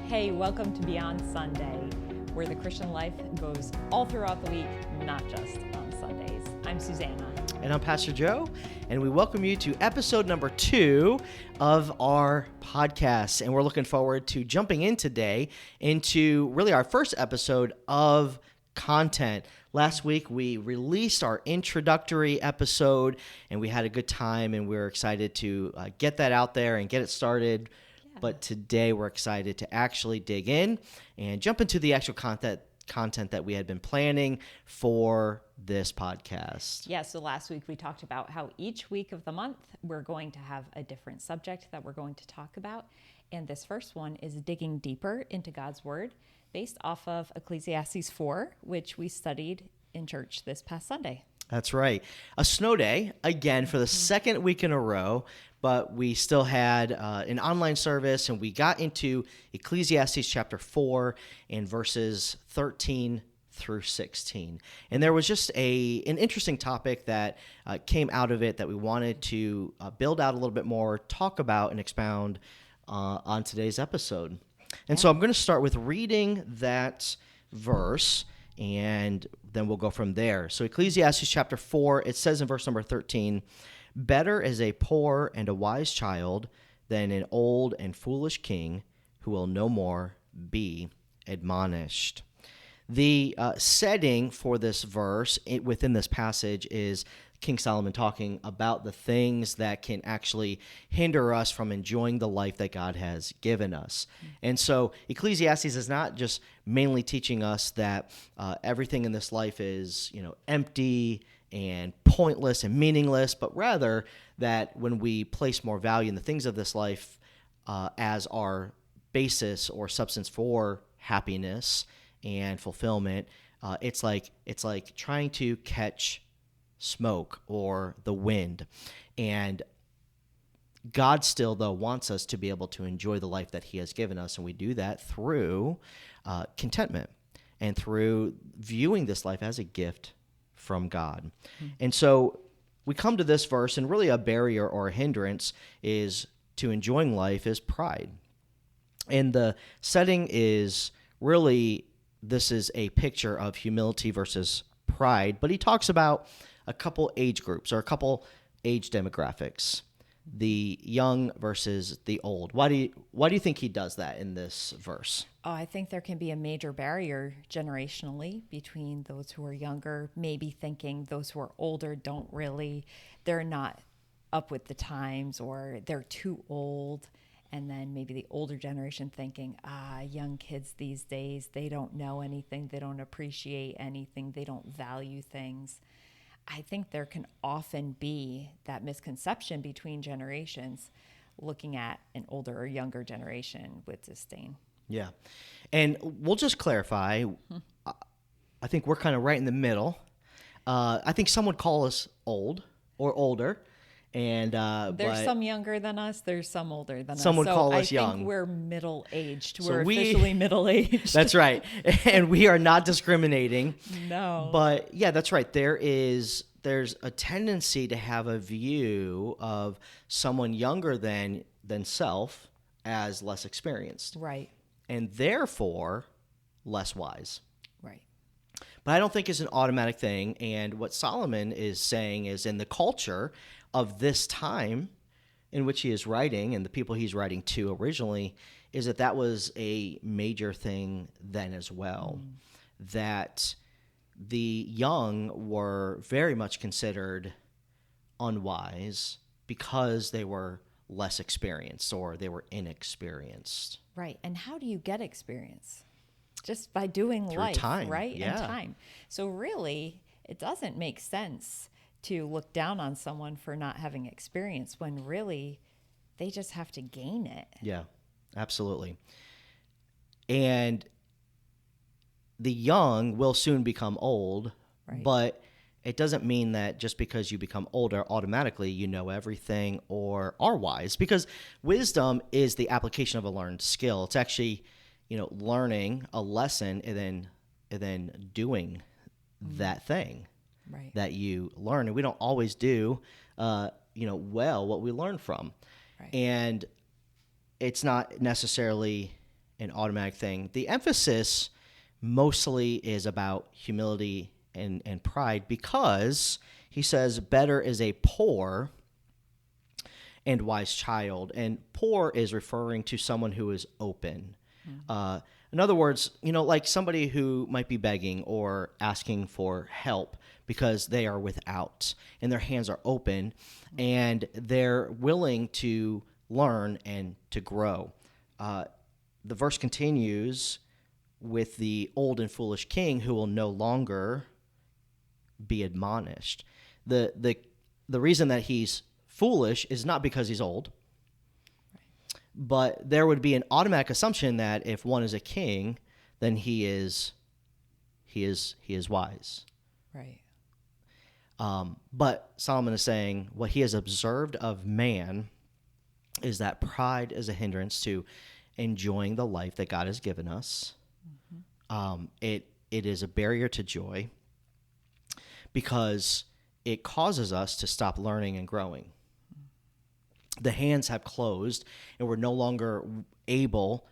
Hey, welcome to Beyond Sunday, where the Christian life goes all throughout the week, not just on Sundays. I'm Susanna. And I'm Pastor Joe, and we welcome you to episode number 2 of our podcast. And we're looking forward to jumping in today into really our first episode of content. Last week, we released our introductory episode, and we had a good time, and we're excited to get that out there and get it started. But today, we're excited to actually dig in and jump into the actual content that we had been planning for this podcast. Yeah, so last week we talked about how each week of the month we're going to have a different subject that we're going to talk about. And this first one is digging deeper into God's Word based off of Ecclesiastes 4, which we studied in church this past Sunday. That's right. A snow day, again, for the second week in a row, but we still had an online service, and we got into Ecclesiastes chapter 4 and verses 13 through 16. And there was just an interesting topic that came out of it that we wanted to build out a little bit more, talk about, and expound on today's episode. And so I'm going to start with reading that verse, and then we'll go from there. So Ecclesiastes chapter 4, it says in verse number 13, "Better is a poor and a wise child than an old and foolish king who will no more be admonished." The setting for this verse within this passage is King Solomon talking about the things that can actually hinder us from enjoying the life that God has given us. And so Ecclesiastes is not just mainly teaching us that everything in this life is, empty and pointless and meaningless, but rather that when we place more value in the things of this life as our basis or substance for happiness and fulfillment, it's like trying to catch smoke or the wind. And God still, though, wants us to be able to enjoy the life that he has given us, and we do that through contentment and through viewing this life as a gift from God. And so we come to this verse, and really a barrier or a hindrance is to enjoying life is pride. And the setting is really, this is a picture of humility versus pride, but he talks about a couple age groups or a couple age demographics, the young versus the old. Why do you think he does that in this verse? Oh, I think there can be a major barrier generationally between those who are younger, maybe thinking those who are older they're not up with the times, or they're too old. And then maybe the older generation thinking, young kids these days, they don't know anything, they don't appreciate anything, they don't value things. I think there can often be that misconception between generations, looking at an older or younger generation with disdain. Yeah. And we'll just clarify, I think we're kind of right in the middle. I think some would call us old or older. And there's some younger than us. There's some older than us. Some would call us young. I think we're middle-aged. We're officially middle-aged. That's right. And we are not discriminating. No. But yeah, that's right. There's a tendency to have a view of someone younger than self as less experienced. Right. And therefore less wise. Right. But I don't think it's an automatic thing. And what Solomon is saying is, in the culture of this time in which he is writing, and the people he's writing to originally, is that was a major thing then as well. That the young were very much considered unwise because they were less experienced or they were inexperienced. Right. And how do you get experience? Just by doing Through life, time. right? Yeah. And time. So really, it doesn't make sense to look down on someone for not having experience when really they just have to gain it. Yeah, absolutely. And the young will soon become old, right. But it doesn't mean that just because you become older, automatically you know everything or are wise, because wisdom is the application of a learned skill. It's actually, learning a lesson and then doing that thing. Right. That you learn, and we don't always do, well what we learn from, right. And it's not necessarily an automatic thing. The emphasis mostly is about humility and pride, because he says better is a poor and wise child. And poor is referring to someone who is open. In other words, like somebody who might be begging or asking for help because they are without and their hands are open and they're willing to learn and to grow. The verse continues with the old and foolish king who will no longer be admonished. The reason that he's foolish is not because he's old, but there would be an automatic assumption that if one is a king, then he is wise. Right. But Solomon is saying what he has observed of man is that pride is a hindrance to enjoying the life that God has given us. It is a barrier to joy because it causes us to stop learning and growing. The hands have closed, and we're no longer able,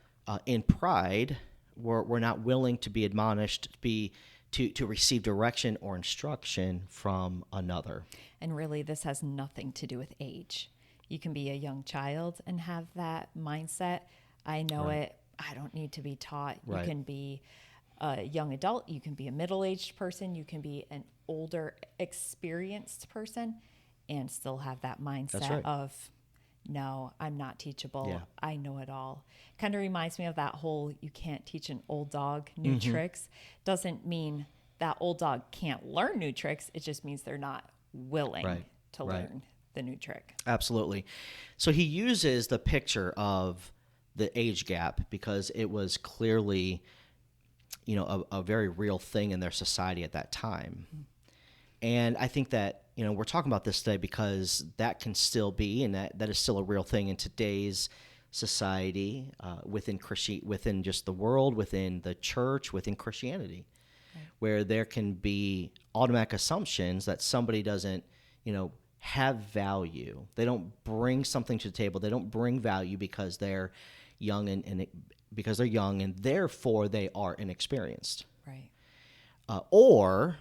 in pride, we're not willing to be admonished, to receive direction or instruction from another. And really, this has nothing to do with age. You can be a young child and have that mindset. I know it. I don't need to be taught. Right. You can be a young adult. You can be a middle-aged person. You can be an older, experienced person and still have that mindset of, no, I'm not teachable. Yeah. I know it all. Kind of reminds me of that whole, you can't teach an old dog new tricks. Doesn't mean that old dog can't learn new tricks. It just means they're not willing to learn the new trick. Absolutely. So he uses the picture of the age gap because it was clearly, a very real thing in their society at that time. And I think that, we're talking about this today because that can still be, and that is still a real thing in today's society, within just the world, within the church, within Christianity, where there can be automatic assumptions that somebody doesn't, have value. They don't bring something to the table. They don't bring value because they're young and therefore they are inexperienced. Right. Or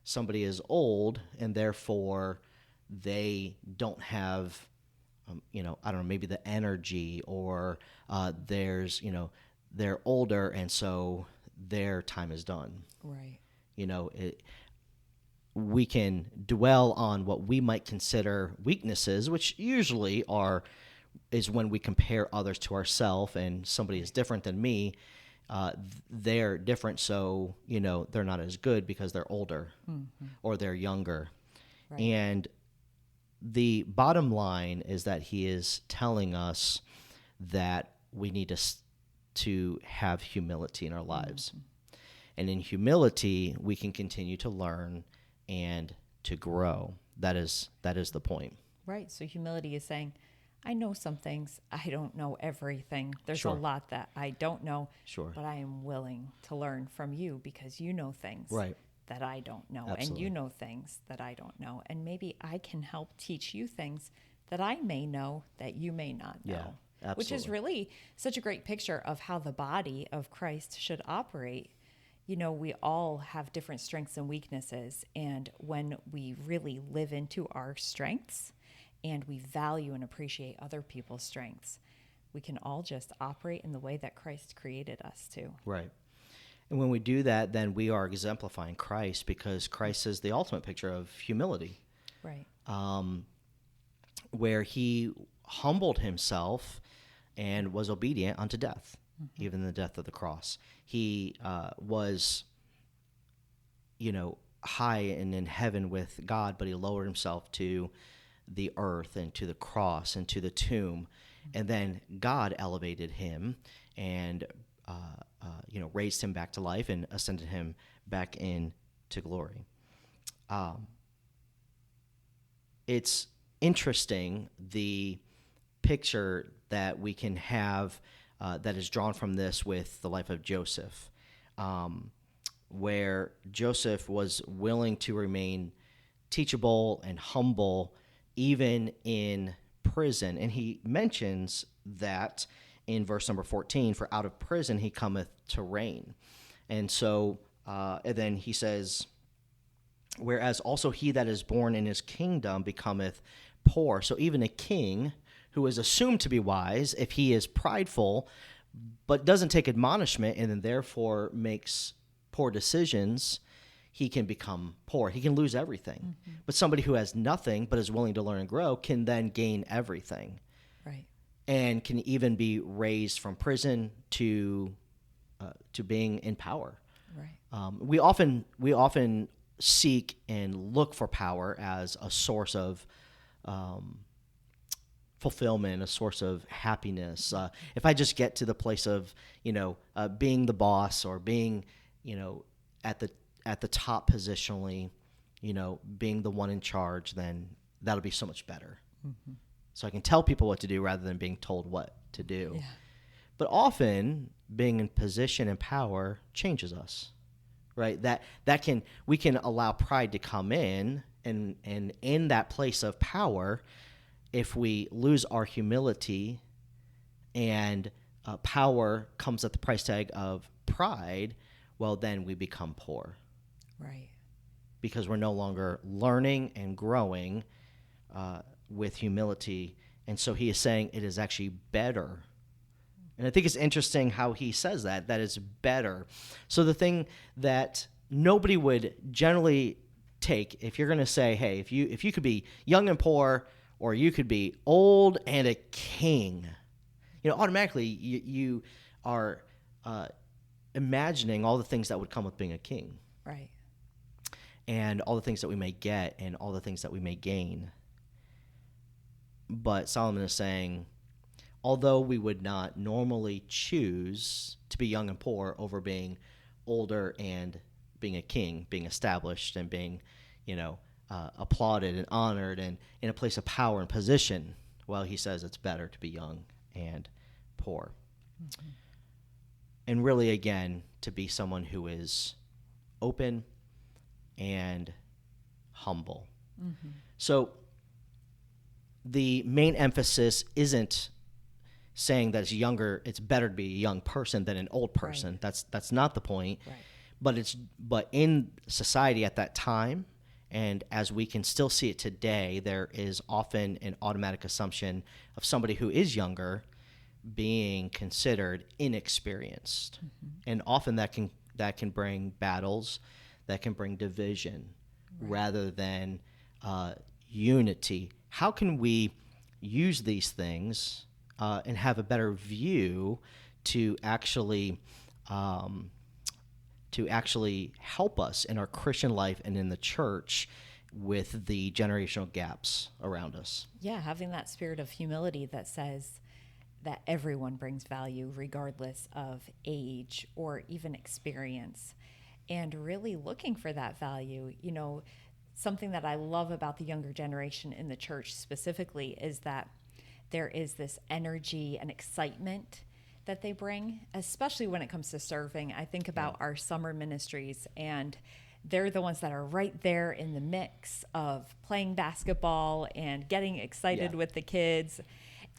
somebody is old and therefore they don't have, I don't know, maybe the energy, or they're older and so their time is done. Right. We can dwell on what we might consider weaknesses, which usually is when we compare others to ourselves, and somebody is different than me. They're different, so they're not as good because they're older or they're younger. Right. And the bottom line is that he is telling us that we need to have humility in our lives. And in humility, we can continue to learn and to grow. That is the point. Right. So humility is saying, I know some things. I don't know everything. There's Sure. a lot that I don't know. Sure. But I am willing to learn from you because you know things that I don't know. Absolutely. And you know things that I don't know. And maybe I can help teach you things that I may know that you may not know. Yeah, absolutely. Which is really such a great picture of how the body of Christ should operate. We all have different strengths and weaknesses. And when we really live into our strengths and we value and appreciate other people's strengths, we can all just operate in the way that Christ created us to. Right. And when we do that, then we are exemplifying Christ, because Christ is the ultimate picture of humility. Right. Where he humbled himself and was obedient unto death, even the death of the cross. He was, high and in heaven with God, but he lowered himself to the earth and to the cross and to the tomb. And then God elevated him and, raised him back to life and ascended him back into glory. It's interesting, the picture that we can have that is drawn from this with the life of Joseph, where Joseph was willing to remain teachable and humble even in prison. And he mentions that in verse number 14, for out of prison he cometh to reign. And so, and then he says, whereas also he that is born in his kingdom becometh poor. So even a king who is assumed to be wise, if he is prideful, but doesn't take admonishment and then therefore makes poor decisions, he can become poor. He can lose everything. But somebody who has nothing but is willing to learn and grow can then gain everything. Right. And can even be raised from prison to being in power. Right. We often seek and look for power as a source of fulfillment, a source of happiness. If I just get to the place of being the boss or being at the top positionally, being the one in charge, then that'll be so much better. Mm-hmm. So I can tell people what to do rather than being told what to do. Yeah. But often being in position and power changes us, right? We can allow pride to come in, and in that place of power, if we lose our humility and power comes at the price tag of pride, well, then we become poor. Right. Because we're no longer learning and growing with humility. And so he is saying it is actually better. And I think it's interesting how he says that it's better. So the thing that nobody would generally take, if you're going to say, hey, if you could be young and poor, or you could be old and a king, automatically you are imagining all the things that would come with being a king. Right. And all the things that we may get and all the things that we may gain. But Solomon is saying, although we would not normally choose to be young and poor over being older and being a king, being established and being, applauded and honored and in a place of power and position, well, he says it's better to be young and poor. Mm-hmm. And really, again, to be someone who is open and humble. Mm-hmm. So the main emphasis isn't saying that it's better to be a young person than an old person. Right. That's not the point. Right. But in society at that time, and as we can still see it today, there is often an automatic assumption of somebody who is younger being considered inexperienced. Mm-hmm. And often that can bring battles, that can bring division, right, rather than unity. How can we use these things and have a better view to actually help us in our Christian life and in the church with the generational gaps around us? Yeah, having that spirit of humility that says that everyone brings value regardless of age or even experience, and really looking for that value. Something that I love about the younger generation in the church specifically is that there is this energy and excitement that they bring, especially when it comes to serving. I think about our summer ministries, and they're the ones that are right there in the mix of playing basketball and getting excited with the kids.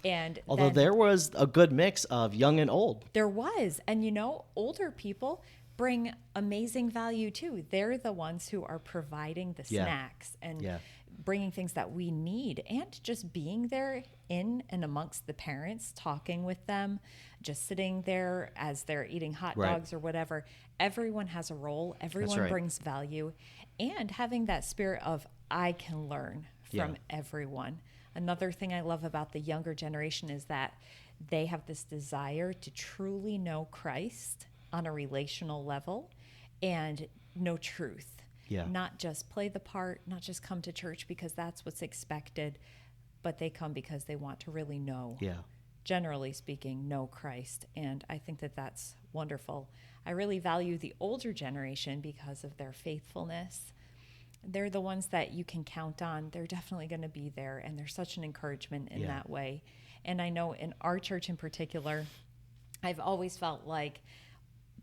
And although there was a good mix of young and old. There was. And older people bring amazing value too. They're the ones who are providing the snacks and bringing things that we need, and just being there in and amongst the parents, talking with them, just sitting there as they're eating hot dogs or whatever. Everyone has a role. Everyone brings value, and having that spirit of I can learn from everyone. Another thing I love about the younger generation is that they have this desire to truly know Christ on a relational level and know truth. Yeah. Not just play the part, not just come to church because that's what's expected, but they come because they want to really know, generally speaking, know Christ. And I think that that's wonderful. I really value the older generation because of their faithfulness. They're the ones that you can count on. They're definitely going to be there, and they're such an encouragement in that way. And I know in our church in particular, I've always felt like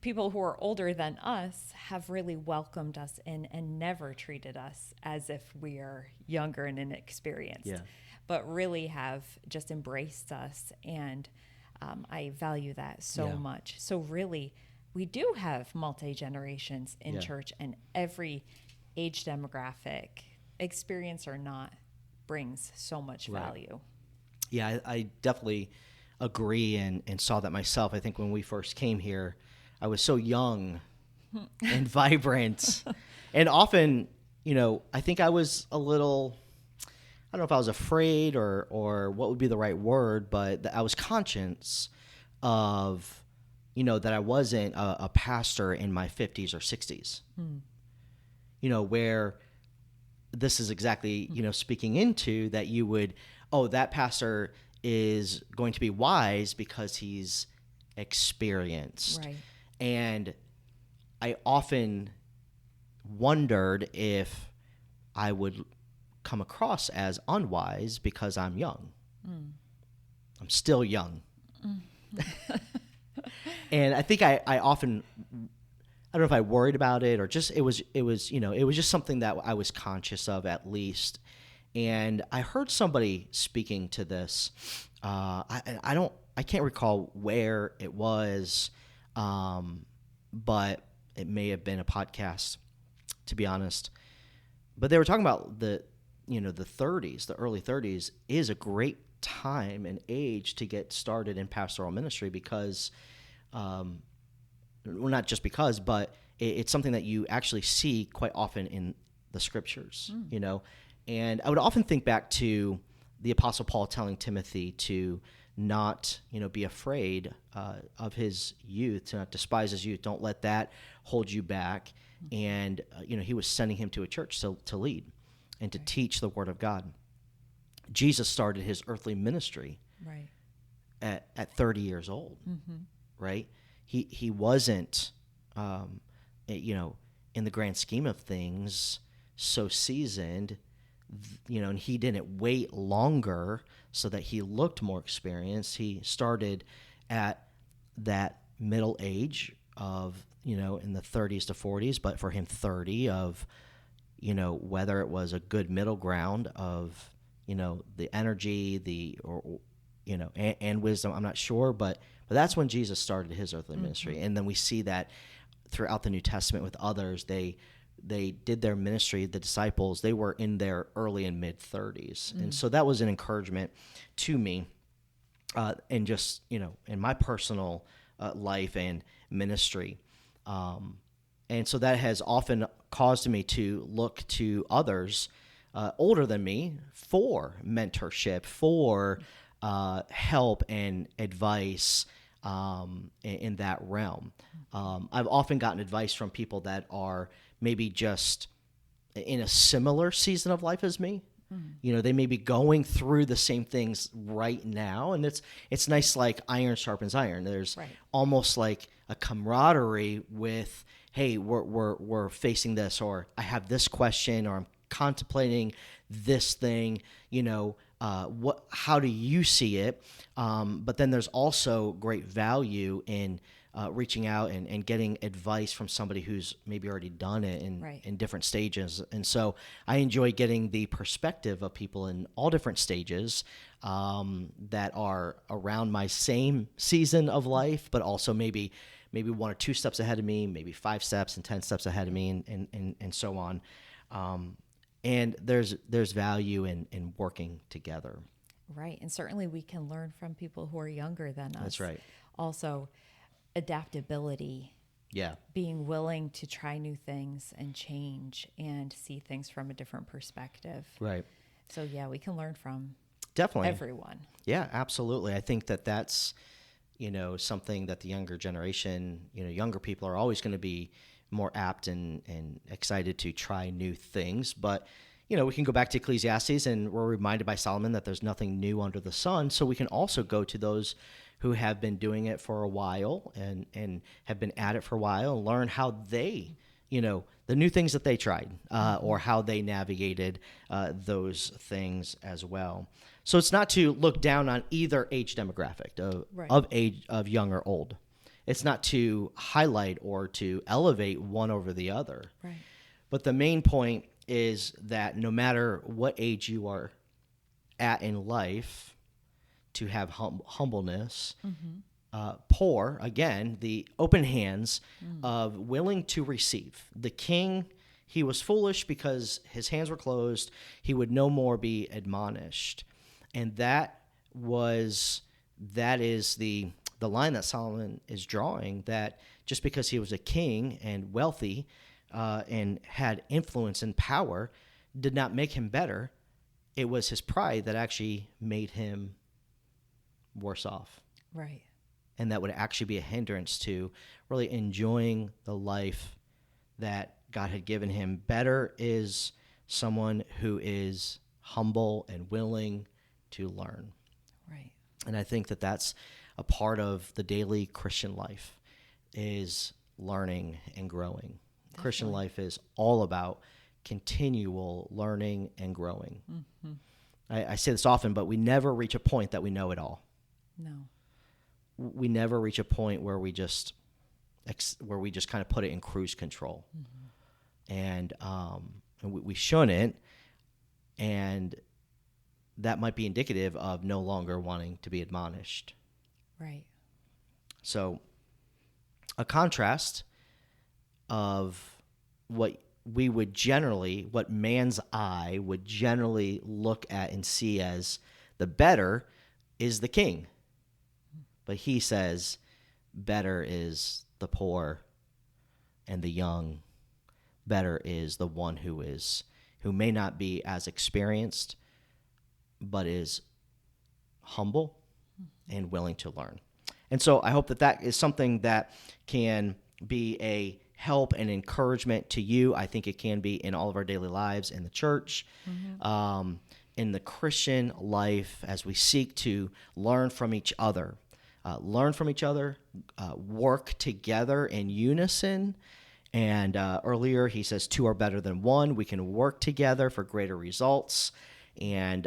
people who are older than us have really welcomed us in and never treated us as if we are younger and inexperienced, but really have just embraced us and I value that so Yeah. much. So really, we do have multi-generations in Yeah. church, and every age demographic, experience or not, brings so much Right. value. Yeah, I definitely agree and saw that myself. I think when we first came here, I was so young and vibrant. And often, I think I was a little, I don't know if I was afraid or what would be the right word, but I was conscious of, that I wasn't a pastor in my 50s or 60s, where this is exactly, speaking into that you would, that pastor is going to be wise because he's experienced. Right. And I often wondered if I would come across as unwise because I'm young. I'm still young. And I think I often, I don't know if I worried about it or just it was just something that I was conscious of at least. And I heard somebody speaking to this. I can't recall where it was, but it may have been a podcast, to be honest. But they were talking about the 30s, the early 30s is a great time and age to get started in pastoral ministry because, well, not just because, but it's something that you actually see quite often in the scriptures, And I would often think back to the Apostle Paul telling Timothy to not, be afraid of his youth, to not despise his youth. Don't let that hold you back. And, he was sending him to a church to lead and to teach the word of God. Jesus started his earthly ministry Right. at 30 years old, right? He wasn't, in the grand scheme of things, so seasoned, and he didn't wait longer so that he looked more experienced. He started at that middle age of, in the 30s to 40s, but for him 30 of, whether it was a good middle ground of, the energy, and wisdom, I'm not sure, but that's when Jesus started his earthly ministry. And then we see that throughout the New Testament with others, they did their ministry, the disciples, they were in their early and mid 30s. And so that was an encouragement to me, and just, in my personal life and ministry. And so that has often caused me to look to others older than me for mentorship, for help and advice in that realm. I've often gotten advice from people that are maybe just in a similar season of life as me. They may be going through the same things right now, and it's nice, like iron sharpens iron. There's almost like a camaraderie with, hey, we're facing this, or I have this question, or I'm contemplating this thing. How do you see it? But then there's also great value in reaching out and getting advice from somebody who's maybe already done it in different stages. And so I enjoy getting the perspective of people in all different stages that are around my same season of life, but also maybe 1 or 2 steps ahead of me, maybe 5 steps and 10 steps ahead of me, and so on. And there's value in working together. Right. And certainly we can learn from people who are younger than us. That's right. Also, adaptability. Yeah. Being willing to try new things and change and see things from a different perspective. Right. So, yeah, we can learn from definitely everyone. Yeah, absolutely. I think that's, something that the younger generation, younger people are always going to be more apt and excited to try new things. But, we can go back to Ecclesiastes, and we're reminded by Solomon that there's nothing new under the sun. So we can also go to those who have been doing it for a while and have been at it for a while and learn how they, the new things that they tried or how they navigated those things as well. So it's not to look down on either age demographic of age of young or old. It's not to highlight or to elevate one over the other. Right. But the main point is that no matter what age you are at in life, to have humbleness. Poor, again, the open hands of willing to receive. The king, he was foolish because his hands were closed. He would no more be admonished. And that is the line that Solomon is drawing, that just because he was a king and wealthy and had influence and power did not make him better. It was his pride that actually made him worse off. Right. And that would actually be a hindrance to really enjoying the life that God had given him. Better is someone who is humble and willing to learn. Right. And I think that that's a part of the daily Christian life, is learning and growing. Definitely. Christian life is all about continual learning and growing. Mm-hmm. I say this often, but we never reach a point that we know it all. No. We never reach a point where we just kind of put it in cruise control. Mm-hmm. And we shouldn't. And that might be indicative of no longer wanting to be admonished. Right. So a contrast of what man's eye would generally look at and see as the better is the king. But he says better is the poor and the young. Better is the one who may not be as experienced, but is humble and willing to learn. And so I hope that is something that can be a help and encouragement to you. I think it can be in all of our daily lives in the church, in the Christian life, as we seek to learn from each other. Work together in unison. And earlier he says two are better than one. We can work together for greater results, and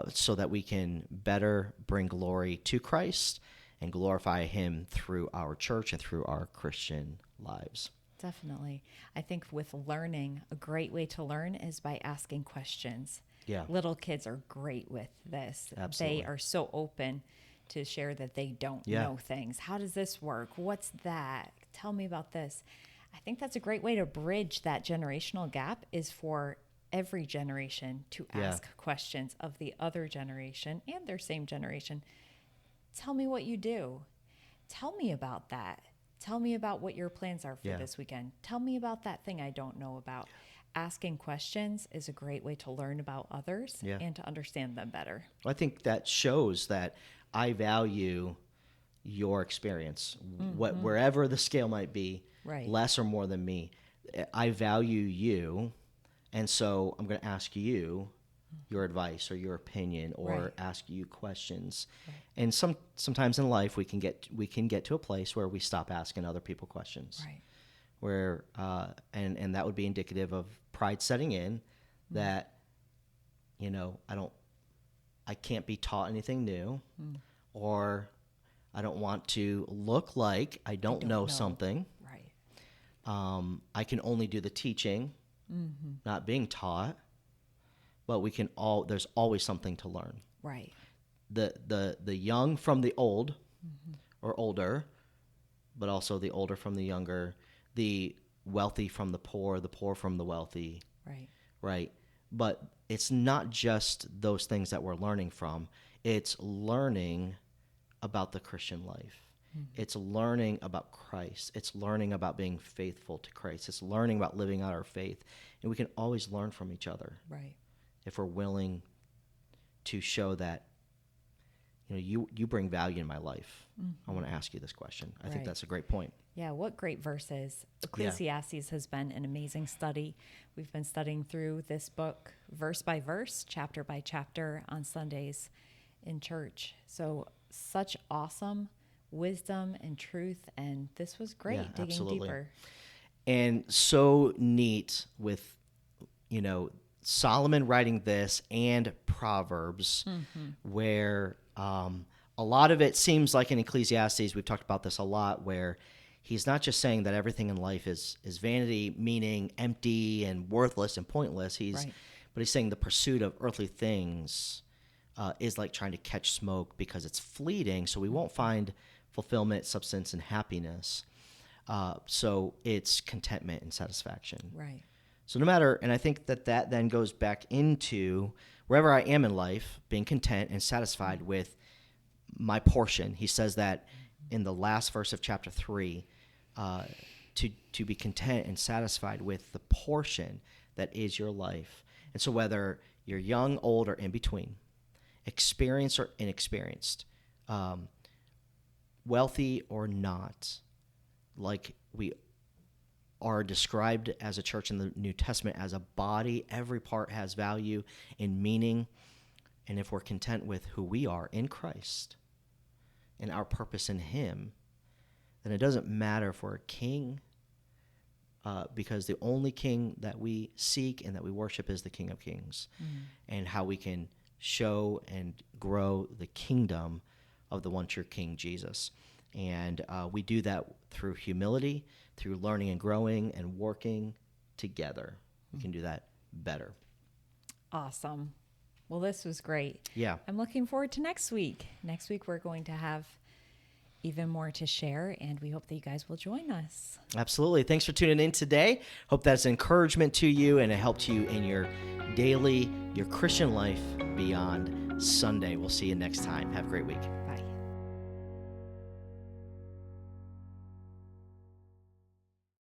so that we can better bring glory to Christ and glorify him through our church and through our Christian lives. Definitely. I think with learning, a great way to learn is by asking questions. Yeah. Little kids are great with this. Absolutely. They are so open to share that they don't know things. How does this work? What's that? Tell me about this. I think that's a great way to bridge that generational gap, is for every generation to ask questions of the other generation and their same generation. Tell me what you do. Tell me about that. Tell me about what your plans are for this weekend. Tell me about that thing I don't know about. Asking questions is a great way to learn about others and to understand them better. Well, I think that shows that I value your experience, wherever the scale might be, less or more than me. I value you, and so I'm going to ask you your advice or your opinion, or ask you questions. And sometimes in life we can get to a place where we stop asking other people questions. Where and that would be indicative of pride setting in, that I can't be taught anything new, or I don't want to look like I don't know something. I can only do the teaching, not being taught. But there's always something to learn. The young from the old, or older, but also the older from the younger, the wealthy from the poor from the wealthy. Right. But it's not just those things that we're learning from. It's learning about the Christian life. It's learning about Christ. It's learning about being faithful to Christ. It's learning about living out our faith. And we can always learn from each other. If we're willing to show that, you bring value in my life. I want to ask you this question. I think that's a great point. Yeah, what great verses. Ecclesiastes has been an amazing study. We've been studying through this book verse by verse, chapter by chapter on Sundays in church. So such awesome wisdom and truth, and this was great, digging deeper. And so neat with, Solomon writing this and Proverbs, where a lot of it seems like in Ecclesiastes, we've talked about this a lot, where he's not just saying that everything in life is vanity, meaning empty and worthless and pointless. But he's saying the pursuit of earthly things is like trying to catch smoke because it's fleeting, so we won't find fulfillment, substance, and happiness. So it's contentment and satisfaction. Right. So no matter, and I think that then goes back into wherever I am in life, being content and satisfied with my portion. He says that in the last verse of chapter 3, to be content and satisfied with the portion that is your life. And so whether you're young, old, or in between, experienced or inexperienced, wealthy or not, like we are described as a church in the New Testament as a body, every part has value and meaning. And if we're content with who we are in Christ and our purpose in Him, then it doesn't matter if we're a king, because the only king that we seek and that we worship is the King of Kings. And how we can show and grow the kingdom of the one true King, Jesus. And we do that through humility, through learning and growing and working together. We can do that better. Awesome. Well, this was great. Yeah. I'm looking forward to next week. Next week, we're going to have even more to share, and we hope that you guys will join us. Absolutely. Thanks for tuning in today. Hope that's encouragement to you and it helped you in your daily, your Christian life beyond Sunday. We'll see you next time. Have a great week.